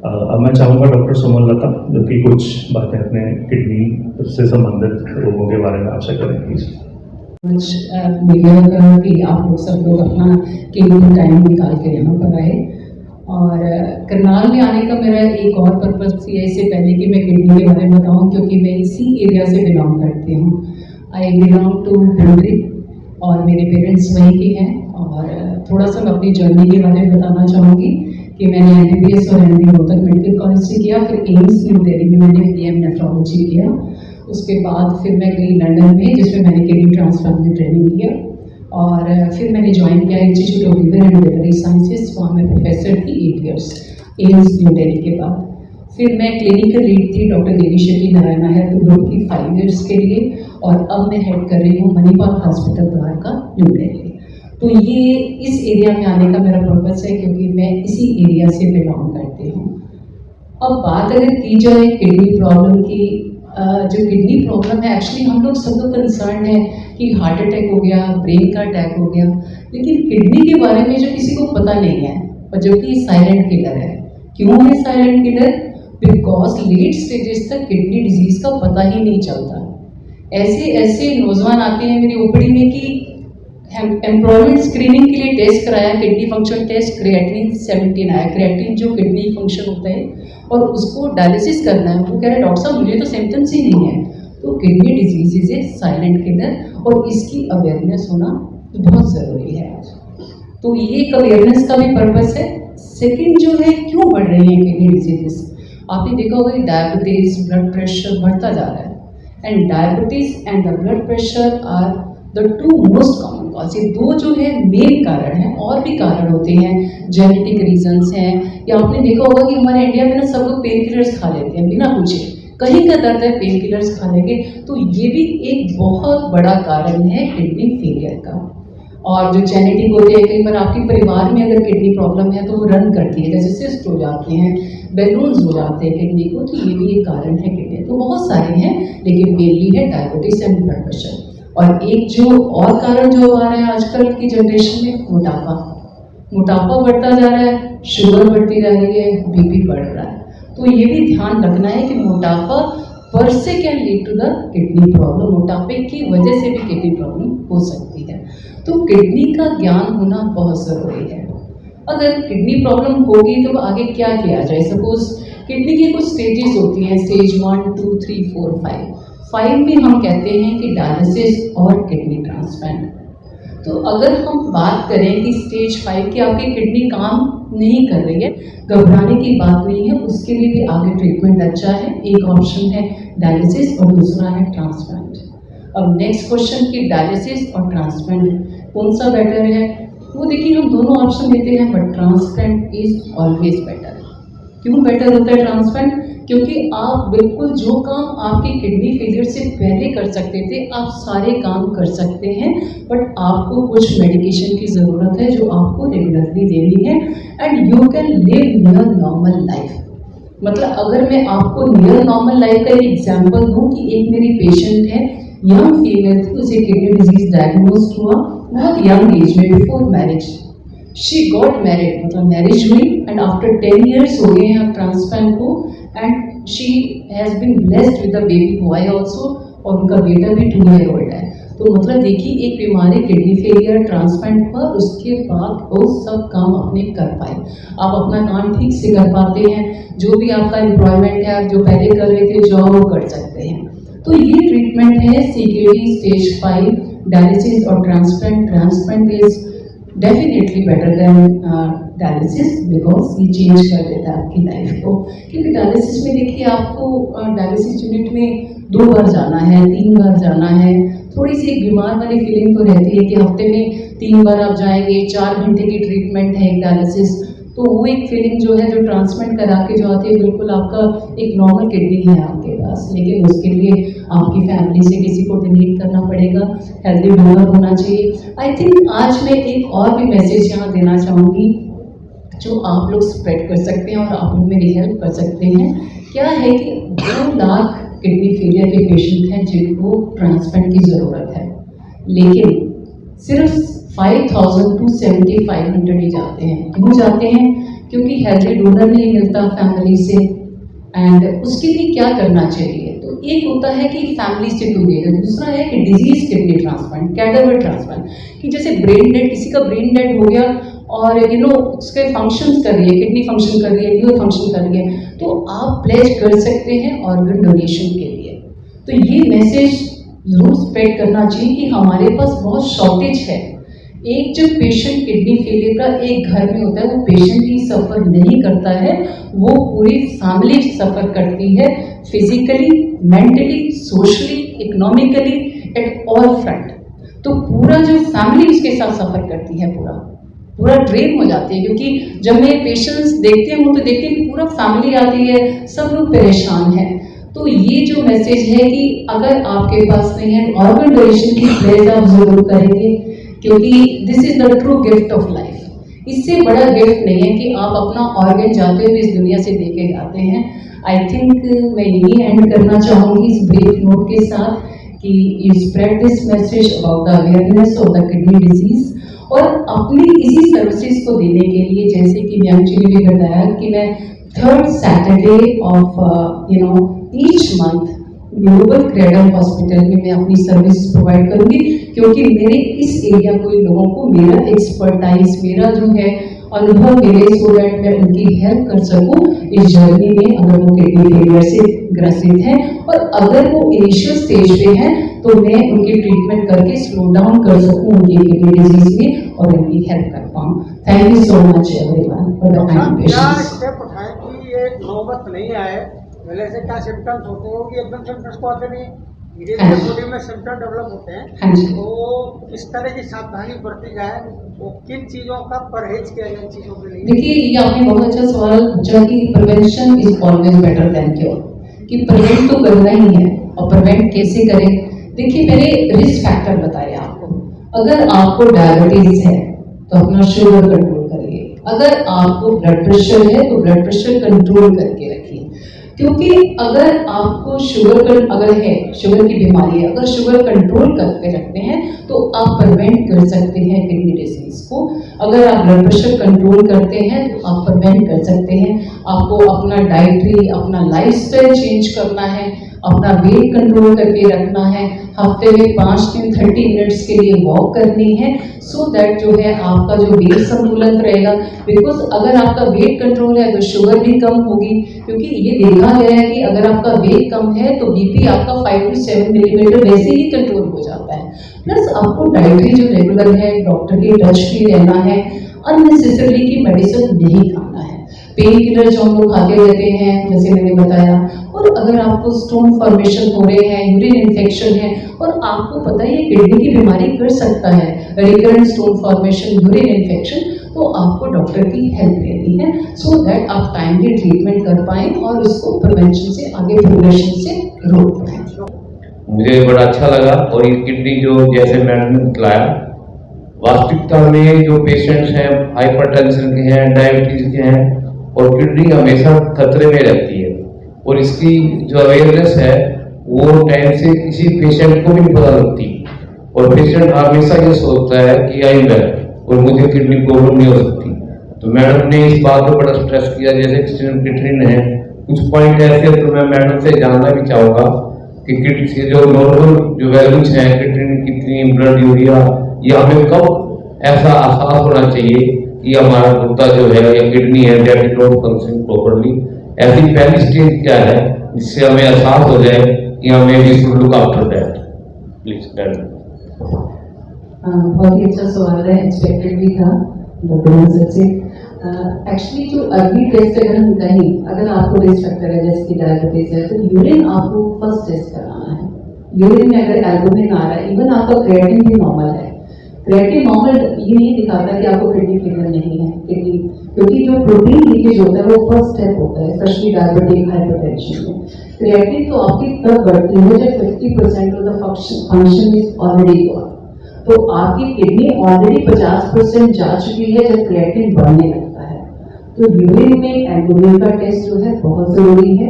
अब मैं चाहूँगा डॉक्टर सुमनलता जो कि कुछ बातें अपने किडनी से संबंधित रोगों के बारे में आपसे करें प्लीज। मीडिया का कि आप लोग सब लोग अपना कीमती टाइम निकाल के यहाँ पर आए, और करनाल में आने का मेरा एक और पर्पस ये इससे पहले कि मैं किडनी के बारे में बताऊँ, क्योंकि मैं इसी एरिया से बिलोंग करती हूँ। आई बिलोंग टू भुंडरी और मेरे पेरेंट्स वहीं के हैं। और थोड़ा सा मैं अपनी जर्नी के बारे में बताना चाहूँगी कि मैंने MBBS और MD रोहतक मेडिकल कॉलेज से किया, फिर एम्स न्यू दिल्ली में मैंने DM नेफ्रोलॉजी किया। उसके बाद फिर मैं गई लंदन में, जिसमें मैंने किडनी ट्रांसप्लांट में ट्रेनिंग किया, और फिर मैंने ज्वाइन किया institute of liver and वेटरी sciences, वहाँ मैं प्रोफेसर थी 8 ईयर्स एम्स न्यू दिल्ली के बाद। फिर मैं क्लिनिकल लीड थी doctor Devi Shetty Narayana health group की 5 ईयर्स के लिए, और अब मैं हेड कर रही हूँ मणिपाल हॉस्पिटल द्वारका न्यू दिल्ली। तो ये इस एरिया में आने का मेरा पर्पस है, क्योंकि मैं इसी एरिया से बिलोंग करती हूँ। अब बात अगर की जाए किडनी प्रॉब्लम की, जो किडनी प्रॉब्लम है एक्चुअली हम लोग सब लोग कंसर्न है कि हार्ट अटैक हो गया, ब्रेन का अटैक हो गया, लेकिन किडनी के बारे में जो किसी को पता नहीं है, और जो कि साइलेंट किलर है। क्यों है silent killer? Because late stages तक किडनी डिजीज का पता ही नहीं चलता। ऐसे ऐसे नौजवान आते हैं मेरी ओपीडी में कि एम्प्लॉयमेंट स्क्रीनिंग के लिए टेस्ट कराया, किडनी फंक्शन टेस्ट, क्रिएटिनिन 17 आया, क्रिएटिनिन जो किडनी फंक्शन होता है, और उसको डायलिसिस करना है। वो कह रहे डॉक्टर साहब मुझे तो सिम्टम्स ही नहीं है। तो kidney disease is a silent killer, और इसकी अवेयरनेस होना बहुत ज़रूरी है आज। तो ये एक अवेयरनेस का भी पर्पस है। सेकेंड जो है, क्यों बढ़ रही है किडनी डिजीजेस? आपने देखा होगा कि डायबिटीज, ब्लड प्रेशर बढ़ता जा रहा है, and diabetes and the blood pressure are the 2 most common cause. ये 2 जो है मेन कारण हैं, और भी कारण होते हैं, जेनेटिक रीजंस हैं, या आपने देखा होगा कि हमारे इंडिया में ना सब लोग पेन किलर्स खा लेते हैं बिना पूछे, कहीं का दर्द है पेन किलर्स खा लेंगे। तो ये भी एक बहुत बड़ा कारण है किडनी फेलियर का। और जो जेनेटिक होते हैं, कई बार आपके परिवार में अगर किडनी प्रॉब्लम है तो वो रन करती है, जैसे सिस्ट हो जाते हैं, बैलून्स हो जाते हैं किडनी को, तो ये भी एक कारण है किडनी। तो बहुत सारे हैं, लेकिन मेनली है डायबिटीज एंड ब्लड प्रेशर। और एक जो और कारण जो आ रहा है आजकल की जनरेशन में, मोटापा बढ़ता जा रहा है, शुगर बढ़ती जा रही है, BP बढ़ रहा है। तो ये भी ध्यान रखना है कि मोटापा पर से can lead to the kidney problem. मोटापे की वजह से भी किडनी प्रॉब्लम हो सकती है। तो किडनी का ज्ञान होना बहुत ज़रूरी है। अगर किडनी प्रॉब्लम होगी तो आगे क्या किया जाए? सपोज किडनी की कुछ स्टेजेस होती हैं, स्टेज 1, 2, 3, 4, 5 में हम कहते हैं कि डायलिसिस और किडनी ट्रांसप्लांट। तो अगर हम बात करें कि स्टेज 5 की आपकी किडनी काम नहीं कर रही है, घबराने की बात नहीं है, उसके लिए भी आगे ट्रीटमेंट अच्छा है। एक ऑप्शन है डायलिसिस और दूसरा है ट्रांसप्लांट। अब नेक्स्ट क्वेश्चन कि डायलिसिस और ट्रांसप्लांट कौन सा बेटर है? वो देखिए हम दोनों ऑप्शन देते हैं, but transplant is always better. क्यों बेटर होता है ट्रांसप्लांट? क्योंकि आप बिल्कुल जो काम आपके किडनी फेलियर से पहले कर सकते थे, आप सारे काम कर सकते हैं, बट आपको कुछ मेडिकेशन की ज़रूरत है जो आपको रेगुलरली देनी है, and you can live near normal life. मतलब अगर मैं आपको नियर नॉर्मल लाइफ का एक एग्जाम्पल दूँ कि एक मेरी पेशेंट है, यंग फीमेल थी, उसे किडनी डिजीज डायग्नोज हुआ बहुत यंग एज में, before marriage. She got married, मतलब मैरिज हुई, एंड आफ्टर 10 ईयर्स हो गए हैं ट्रांसप्लांट को, and she has been blessed with a baby boy also, और उनका बेटा भी 2 ईयर ओल्ड है। तो मतलब देखिए एक बीमारी किडनी फेलियर, ट्रांसप्लांट पर, उसके बाद वो सब काम अपने कर पाए। आप अपना काम ठीक से कर पाते हैं, जो भी आपका एम्प्लॉयमेंट है, आप जो पहले कर रहे थे जॉब वो कर सकते हैं। तो ये ट्रीटमेंट है CKD स्टेज 5 डायलिसिस और transplant. Transplant is definitely better than dialysis, because ये चेंज कर देता है आपकी लाइफ को। क्योंकि डायलिसिस में देखिए आपको डायलिसिस यूनिट में 2 बार जाना है, 3 बार जाना है। थोड़ी सी एक बीमार वाली फीलिंग तो रहती है कि हफ्ते में 3 बार आप जाएंगे, 4 घंटे की ट्रीटमेंट है एक डायलिसिस। तो वो एक फीलिंग जो है, जो ट्रांसप्लांट करा के जो आती है, बिल्कुल आपका एक नॉर्मल किडनी है आपके पास, लेकिन उसके लिए आपकी फैमिली से किसी को डोनेट करना पड़ेगा, हेल्दी डोनर होना चाहिए। आई थिंक आज मैं एक और भी मैसेज यहाँ देना चाहूँगी जो आप लोग स्प्रेड कर सकते हैं और आप लोग मेरी हेल्प कर सकते हैं। क्या है कि 2 लाख किडनी फेलियर के पेशेंट हैं जिनको ट्रांसप्लांट की ज़रूरत है, लेकिन सिर्फ 5,000 to 7,500 ही जाते हैं। क्यों जाते हैं? क्योंकि हेल्दी डोनर नहीं मिलता फैमिली से, एंड उसके लिए क्या करना चाहिए। तो एक होता है कि फैमिली से टूगेदर, दूसरा है कि disease kidney transplant, cadaver transplant, कि जैसे ब्रेन डेड, किसी का ब्रेन डेड हो गया और उसके फंक्शंस कर रही है, किडनी फंक्शन कर रही है, लीवर फंक्शन कर रही है, तो आप प्लेज कर सकते हैं ऑर्गन डोनेशन के लिए। तो ये मैसेज जरूर स्प्रेड करना चाहिए कि हमारे पास बहुत शॉर्टेज है। एक जब पेशेंट किडनी फेलियर का एक घर में होता है, वो पेशेंट ही सफ़र नहीं करता है, वो पूरी फैमिली सफ़र करती है, physically, mentally, socially, economically, at all front. तो पूरा जो फैमिली उसके साथ सफ़र करती है, पूरा ड्रेन हो जाती है, क्योंकि जब मैं पेशेंट्स देखते हैं वो तो देखते हैं कि पूरा फैमिली आती है, सब लोग परेशान हैं। तो ये जो मैसेज है कि अगर आपके पास नहीं है, ऑर्गन डोनेशन की प्लेज आप जरूर करेंगे, क्योंकि this is the true gift of life. इससे बड़ा गिफ्ट नहीं है कि आप अपना ऑर्गन जाते हुए इस दुनिया से देके जाते हैं। आई थिंक मैं यही एंड करना चाहूँगी इस ब्रीफ नोट के साथ कि you spread this message about the awareness of the kidney disease, और अपनी इसी सर्विसेज को देने के लिए, जैसे कि मैंने भी बताया कि मैं 3rd Saturday of each month global cradle hospital में मैं अपनी सर्विस प्रोवाइड करूंगी, क्योंकि मेरे इस एरिया को लोगों को मेरा एक्सपर्टाइज, मेरा जो है अनुभव मिले, सो दैट मैं उनकी हेल्प कर सकूं इस जर्नी में, अगर वो किडनी फेलियर से ग्रसित हैं, और अगर वो इनिशियल स्टेज पे हैं तो मैं उनकी ट्रीटमेंट करके स्लो डाउन कर सकूं उनकी किडनी डिजीज में और उनकी हेल्प कर पाऊं। Thank you so much everyone for the kind patience. Step उठाएं कि ये नौबत नहीं आए, पहले से क्या सिम्टम्स होते हैं कि एकदम सिम्टम्स को आते नहीं, धीरे-धीरे बॉडी में सिम्टम डेवलप होते हैं, तो किस तरह की सावधानी बरती जाए, वो किन चीज़ों का परहेज किया जाए चीज़ों के लिए। देखिए, ये आपने बहुत अच्छा सवाल पूछा कि prevention is always better than cure, कि प्रिवेंट तो करना ही है, और प्रिवेंट कैसे करें। देखिए, मैंने रिस्क फैक्टर बताया आपको। अगर आपको डायबिटीज है तो अपना शुगर कंट्रोल करिए, अगर आपको ब्लड प्रेशर है तो ब्लड प्रेशर कंट्रोल करके रखिए, क्योंकि अगर आपको अगर है शुगर की बीमारी है, अगर शुगर कंट्रोल करके रखते हैं तो आप प्रिवेंट कर सकते हैं किडनी डिजीज को। अगर आप ब्लड प्रेशर कंट्रोल करते हैं तो आप प्रिवेंट कर सकते हैं। आपको अपना डाइटरी, अपना लाइफस्टाइल चेंज करना है, अपना वेट कंट्रोल करके रखना है, हफ्ते में 5 दिन 30 मिनट्स के लिए वॉक करनी है, सो दैट जो है आपका जो वेट संतुलन रहेगा। बिकॉज अगर आपका वेट कंट्रोल है तो शुगर भी कम होगी, क्योंकि ये देखा गया है कि अगर आपका वेट कम है तो बीपी आपका 5 to 7 मिलीमीटर वैसे ही कंट्रोल हो जाता है। प्लस आपको डाइटरी जो रेगुलर है, डॉक्टर के टच भी रहना है, अननेसेसरली की मेडिसिन नहीं खाना है, पेन किलर जो हम लोग खाते रहते हैं जैसे मैंने बताया। और अगर आपको स्टोन फॉर्मेशन हो रहे हैं, यूरिन इन्फेक्शन है, और आपको पता है ये किडनी की बीमारी कर सकता है, recurrent stone formation, urine infection, तो आपको डॉक्टर की हेल्प लेनी है, सो दैट आप टाइमली ट्रीटमेंट कर पाएं और उसको प्रिवेंशन से आगे प्रोग्रेशन से रोक पाएं। मुझे बड़ा अच्छा लगा, और ये किडनी जो जैसे मैडम ने बताया, वास्तविकता में जो पेशेंट्स हैं हाइपरटेंशन के हैं, डायबिटीज के हैं, और किडनी हमेशा खतरे में रहती है, और इसकी जो अवेयरनेस है वो टाइम से किसी पेशेंट को भी नहीं पता लगती, और पेशेंट हमेशा ये सोचता है कि आई एम वेल और मुझे किडनी प्रॉब्लम नहीं हो सकती। तो मैडम ने इस बात पर बड़ा स्ट्रेस किया, जैसे किडनी है, कुछ पॉइंट ऐसे तो मैं मैडम से जानना भी चाहूँगा कि किडनी के जो नॉर्मल जो वैल्यूज हैं, किडनी कितनी, ब्लड यूरिया, ये हमें कब ऐसा एहसास होना चाहिए कि हमारा गुर्दा जो है या किडनी है that is not functioning properly, ऐसी पहली स्टेज क्या है जिससे हमें एहसास हो जाए कि हमें we should look after that, please madam. बहुत ही अच्छा सवाल है, एक्सपेक्टेड भी था डॉक्टर से। एक्चुअली जो अर्ली टेस्ट अगर आपको रिस्क फैक्टर है जैसे कि डायबिटीज है, तो यूरिन आपको फर्स्ट टेस्ट कराना है। यूरिन में अगर एल्बुमिन आ रहा है, इवन आपका क्रिएटिन भी नॉर्मल है, क्रिएटिन नॉर्मल ये नहीं दिखाता कि आपको किडनी फेलियर नहीं है, किडनी, क्योंकि जो प्रोटीन लीकेज होता है वो फर्स्ट स्टेप होता है, स्पेशली डायबिटिक हाइपरटेंशन में। क्रिएटिन तो आपकी तब बढ़ती है जब 50% of the function is already gone, तो आपकी किडनी ऑलरेडी 50% जा चुकी है जब क्रिएटिन बढ़ने लगता है। तो यूरिन में एल्बुमिन का टेस्ट जो है बहुत जरूरी है,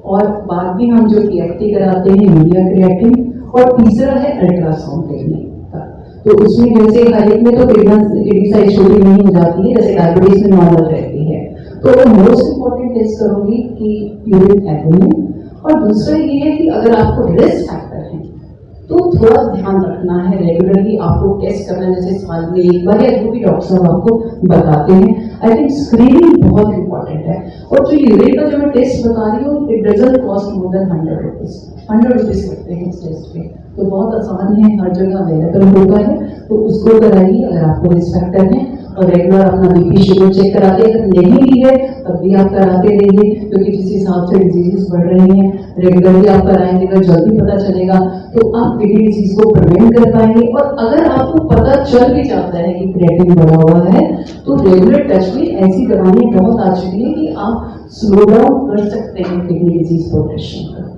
और बाद में हम जो KFT कराते हैं यूरिया क्रिएटिन, और तीसरा है अल्ट्रासाउंड टेक्निक का। तो उसमें जैसे हर एक में तो किडनी साइज छोटी नहीं हो जाती है, जैसे डायबिटीज में नॉर्मल रहती है। तो मोस्ट इम्पोर्टेंट टेस्ट करूंगी कि यूरिन एल्बुमिन, और दूसरा ये है कि अगर आपको रिस्क फैक्टर है तो थोड़ा ध्यान रखना है, रेगुलरली आपको टेस्ट करना, जैसे साल में एक बार या जो भी डॉक्टर साहब आपको बताते हैं। आई थिंक स्क्रीनिंग बहुत इंपॉर्टेंट है। और जो यूरिन का जो मैं टेस्ट बता रही हूँ, it doesn't cost more than 100 rupees, 100 rupees लगते हैं इस टेस्ट पे, तो बहुत आसान है, हर जगह अवेलेबल होता है, तो उसको कराइए अगर आपको रिस्क फैक्टर है। और रेगुलर अपना बीपी शुगर चेक कराते, अगर नहीं भी है तब भी आप कराते रहिए, क्योंकि जिस हिसाब से डिजीजेस बढ़ रही हैं रेगुलरली आप कराएंगे, अगर जल्दी पता चलेगा तो आप किडनी डिजीज को प्रिवेंट कर पाएंगे। और अगर आपको पता चल भी जाता है कि क्रिएटिन बढ़ा हुआ है, तो रेगुलर टच में ऐसी दवाइयां बहुत आ चुकी है कि आप स्लो डाउन कर सकते हैं किडनी डिजीज प्रोग्रेशन का।